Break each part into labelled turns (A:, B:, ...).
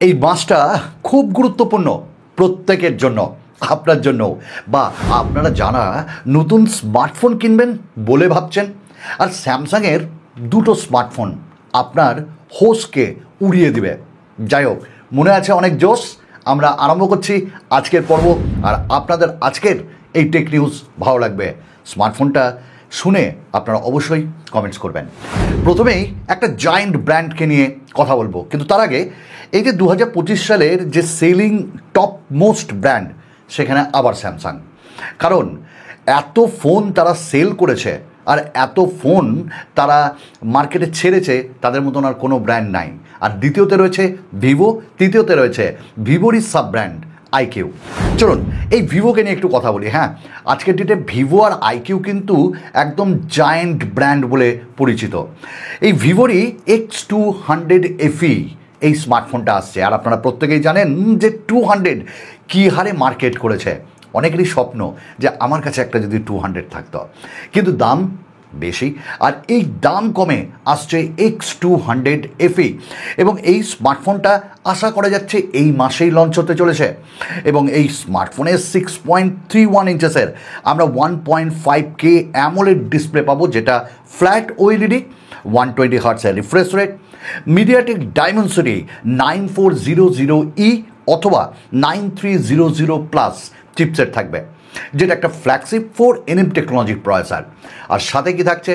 A: এই মাসটা খুব গুরুত্বপূর্ণ প্রত্যেকের জন্য, আপনার জন্য, বা আপনারা যারা নতুন স্মার্টফোন কিনবেন বলে ভাবছেন। আর স্যামসাংয়ের দুটো স্মার্টফোন আপনার হোশকে উড়িয়ে দিবে। যাই হোক, মনে আছে অনেক জোশ। আমরা আরম্ভ করছি আজকের পর্ব। আর আপনাদের আজকের এই টেক নিউজ ভালো লাগবে, স্মার্টফোনটা শুনে আপনারা অবশ্যই কমেন্টস করবেন। প্রথমেই একটা জায়ান্ট ব্র্যান্ডকে নিয়ে কথা বলবো, কিন্তু তার আগে এই যে 2025 সালের যে সেলিং টপ মোস্ট ব্র্যান্ড, সেখানে আবার স্যামসাং। কারণ এত ফোন তারা সেল করেছে আর এত ফোন তারা মার্কেটে ছেড়েছে, তাদের মতন আর কোনো ব্র্যান্ড নাই। আর দ্বিতীয়তে রয়েছে ভিভো, তৃতীয়তে রয়েছে ভিভোরই সাব ব্র্যান্ড আইকিউ। চলুন এই ভিভোকে নিয়ে একটু কথা বলি। হ্যাঁ, আজকের ডেটে ভিভো আর আইকিউ কিন্তু একদম জায়ান্ট ব্র্যান্ড বলে পরিচিত। এই ভিভোরই X200 FE এই স্মার্টফোনটা আসছে। আর আপনারা প্রত্যেকেই জানেন যে 200 কী হারে মার্কেট করেছে। অনেকেরই স্বপ্ন যে আমার কাছে একটা যদি 200 থাকতো, কিন্তু দাম বেশি। আর এই দাম কমে আসছে X200 FE, এবং এই স্মার্টফোনটা আশা করা যাচ্ছে এই মাসেই লঞ্চ হতে চলেছে। এবং এই স্মার্টফোনের 6.31 ইঞ্চেসের আমরা 1.5K অ্যামোলেড ডিসপ্লে পাবো, যেটা ফ্ল্যাট OLED, 120 হার্টসের refresh rate, MediaTek Dimensity 9400E অথবা 9300+ চিপসেট থাকবে, যেটা একটা ফ্ল্যাগশিপ 4nm টেকনোলজির প্রসেসর। আর সাথে কি থাকছে?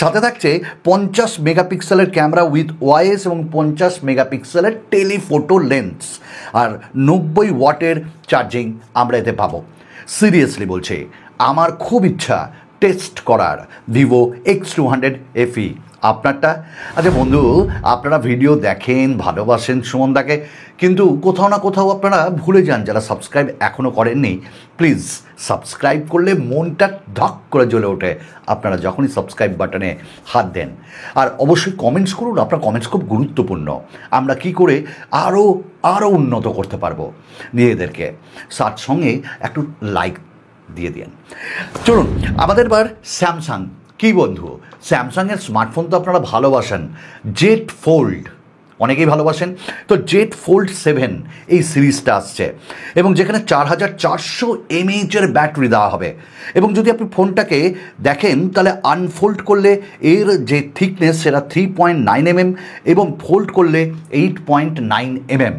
A: সাথে থাকছে 50 মেগাপিক্সেলের ক্যামেরা উইথ ওআইএস এবং 50 মেগাপিক্সেলের টেলিফোটো লেন্স, আর 90 ওয়াটের চার্জিং আমরা এতে পাবো। সিরিয়াসলি বলছি, আমার খুব ইচ্ছা টেস্ট করার ভিভো X200 FE। আপনারটা? আচ্ছা বন্ধু, আপনারা ভিডিও দেখেন, ভালোবাসেন সুমনদাকে, কিন্তু কোথাও না কোথাও আপনারা ভুলে যান, যারা সাবস্ক্রাইব এখনও করেননি, প্লিজ সাবস্ক্রাইব করলে মনটা ধক করে জ্বলে ওঠে আপনারা যখনই সাবস্ক্রাইব বাটনে হাত দেন। আর অবশ্যই কমেন্টস করুন, আপনার কমেন্টস খুব গুরুত্বপূর্ণ। আমরা কি করে আরও উন্নত করতে পারবো নিজেদেরকে, তার সঙ্গে একটু লাইক দিয়ে দিন। চলুন আমাদের এবার স্যামসাং। কী বন্ধু, স্যামসাংয়ের স্মার্টফোন তো আপনারা ভালোবাসেন, জেড ফোল্ড অনেকেই ভালোবাসেন। তো জেড ফোল্ড 7 এই সিরিজটা আসছে, এবং যেখানে 4400 mAh ব্যাটারি দেওয়া হবে। এবং যদি আপনি ফোনটাকে দেখেন তাহলে আনফোল্ড করলে এর যে থিকনেস সেটা 3.9 mm, এবং ফোল্ড করলে 8.9 mm।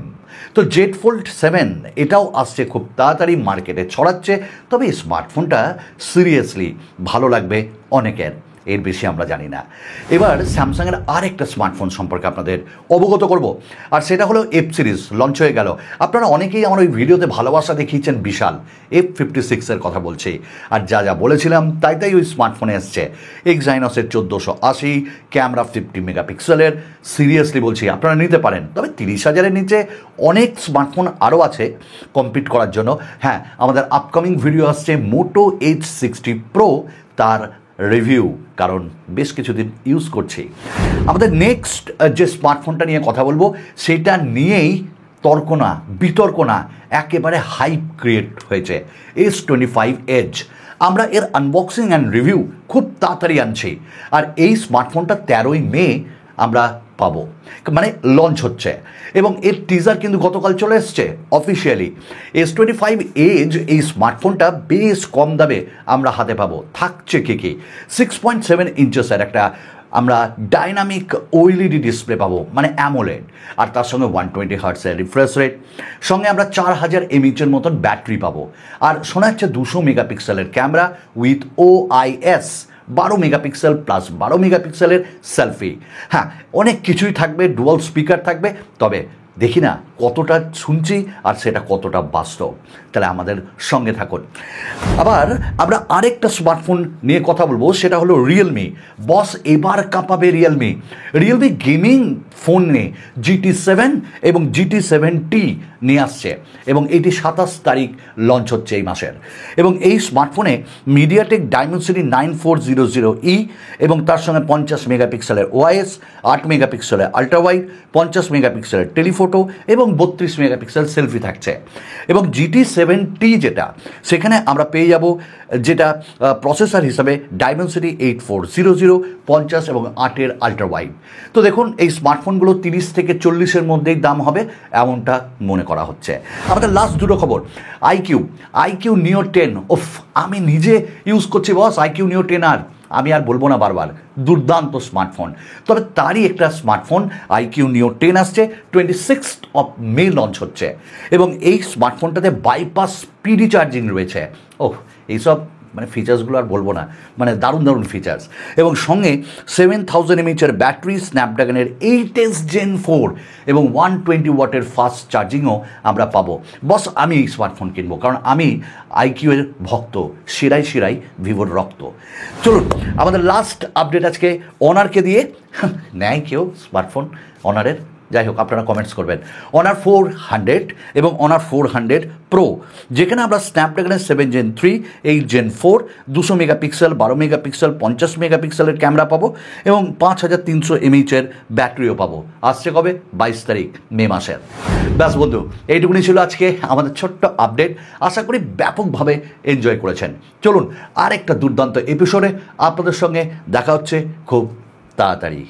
A: তো জেড ফোল্ড 7 এটাও আসছে খুব তাড়াতাড়ি, মার্কেটে ছড়াচ্ছে। তবে এই স্মার্টফোনটা সিরিয়াসলি ভালো লাগবে অনেকের, এর বেশি আমরা জানি না। এবার স্যামসাংয়ের আরেকটা স্মার্টফোন সম্পর্কে আপনাদের অবগত করব, আর সেটা হলো F সিরিজ লঞ্চ হয়ে গেল। আপনারা অনেকেই আমার ওই ভিডিওতে ভালোবাসা দেখিয়েছেন বিশাল, F56-এর কথা বলছি। আর যা যা বলেছিলাম তাই ওই স্মার্টফোনে এসছে। এক্সাইনসের 1480, ক্যামেরা 50 মেগাপিক্সেলের। সিরিয়াসলি বলছি, আপনারা নিতে পারেন। তবে 30,000-এর নিচে অনেক স্মার্টফোন আরও আছে কম্পিট করার জন্য। হ্যাঁ, আমাদের আপকামিং ভিডিও আসছে মোটো H60 Pro, তার রিভিউ, কারণ বেশ কিছুদিন ইউজ করছি। আমাদের নেক্সট যে স্মার্টফোনটা নিয়ে কথা বলবো সেটা নিয়েই তর্ক না, বিতর্ক না, একেবারে হাইপ ক্রিয়েট হয়েছে S25 Edge। আমরা এর আনবক্সিং অ্যান্ড রিভিউ খুব তাড়াতাড়ি আনছি। আর এই স্মার্টফোনটা 13ই মে আমরা পাবো, মানে লঞ্চ হচ্ছে। এবং এর টিজার কিন্তু গতকাল চলে এসছে অফিসিয়ালি। S25 Edge এই স্মার্টফোনটা বেশ কম দামে আমরা হাতে পাবো। থাকছে কি 6.7 ইঞ্চেসের একটা আমরা ডাইনামিক OLED ডিসপ্লে পাবো, মানে অ্যামোলেড। আর তার সঙ্গে 120 হার্টসের রিফ্রেশ রেট, সঙ্গে আমরা 4000 mAh মতন ব্যাটারি পাবো। আর শোনা যাচ্ছে 200 মেগাপিক্সেলের camera with OIS, 12 megapixel plus 12 মেগাপিক্সেলের সেলফি। হ্যাঁ, অনেক কিছুই থাকবে, ডুয়াল স্পিকার থাকবে। তবে দেখি না কতটা শুনছি আর সেটা কতটা বাস্তব। তাহলে আমাদের সঙ্গে থাকুন। আবার আমরা আরেকটা স্মার্টফোন নিয়ে কথা বলবো, সেটা হলো রিয়েলমি। বস এবার কাঁপাবে রিয়েলমি। রিয়েলমি গেমিং ফোন নিয়ে GT7 এবং GT7T নিয়ে আসছে, এবং এটি 27 তারিখ লঞ্চ হচ্ছে এই মাসের। এবং এই স্মার্টফোনে মিডিয়াটেক ডাইমেনসিটি 9400E, এবং তার সঙ্গে 50 মেগাপিক্সেলের OIS, 8 মেগাপিক্সেলের আল্ট্রা ওয়াইড, 50 মেগাপিক্সেলের টেলিফোটো, ফটো এবং 32 মেগাপিক্সেল সেলফি থাকছে। এবং GT7T যেটা, সেখানে আমরা পেয়ে যাব যেটা প্রসেসর হিসাবে ডাইমেনসিটি 8400, 50 এবং 8-এর আল্ট্রা ওয়াইড। তো দেখুন এই স্মার্টফোনগুলো 30 থেকে 40-এর মধ্যেই দাম হবে এমনটা মনে করা হচ্ছে। আমাদের লাস্ট দুটো খবর, আইকিউ নিও 10, আমি নিজে ইউজ করছি বস আইকিউ নিও 10R, আমি আর বলবো না বারবার, দুর্দান্ত স্মার্টফোন। তবে তারই একটা স্মার্টফোন আইকিউ নিও 10 আসছে, 26 মে লঞ্চ হচ্ছে এবং এই স্মার্টফোনটাতে বাইপাস স্পিডি চার্জিং রয়েছে। এইসব মানে ফিচার্সগুলো আর বলবো না, মানে দারুণ দারুণ ফিচার্স। এবং সঙ্গে 7000 mAh ব্যাটারি, স্ন্যাপড্রাগনের 8S Gen 4 এবং 120 ওয়াটের ফাস্ট চার্জিংও আমরা পাবো। বস আমি এই স্মার্টফোন কিনবো, কারণ আমি আইকিউ এর ভক্ত, শিরায় শিরায় ভিভোর রক্ত। চলুন আমাদের লাস্ট আপডেট আজকে অনারকে দিয়ে নেয় কেউ স্মার্টফোন অনারের, যাই হোক আপনারা কমেন্টস করবেন। অনার 400 এবং অনার 400 প্রো, যেখানে আমরা স্ন্যাপড্রাগনের 7 Gen 3, 8 Gen 4, 200 মেগাপিক্সেল, 12 মেগাপিক্সেল, 50 মেগাপিক্সেলের ক্যামেরা পাবো এবং 5300 mAh ব্যাটারিও পাবো। আসছে কবে? 22 তারিখ মে মাসের। ব্যাস বন্ধু, এইটুকুনি ছিল আজকে আমাদের ছোট্ট আপডেট। আশা করি ব্যাপকভাবে এনজয় করেছেন। চলুন আর একটা দুর্দান্ত এপিসোডে আপনাদের সঙ্গে দেখা হচ্ছে খুব তাড়াতাড়ি।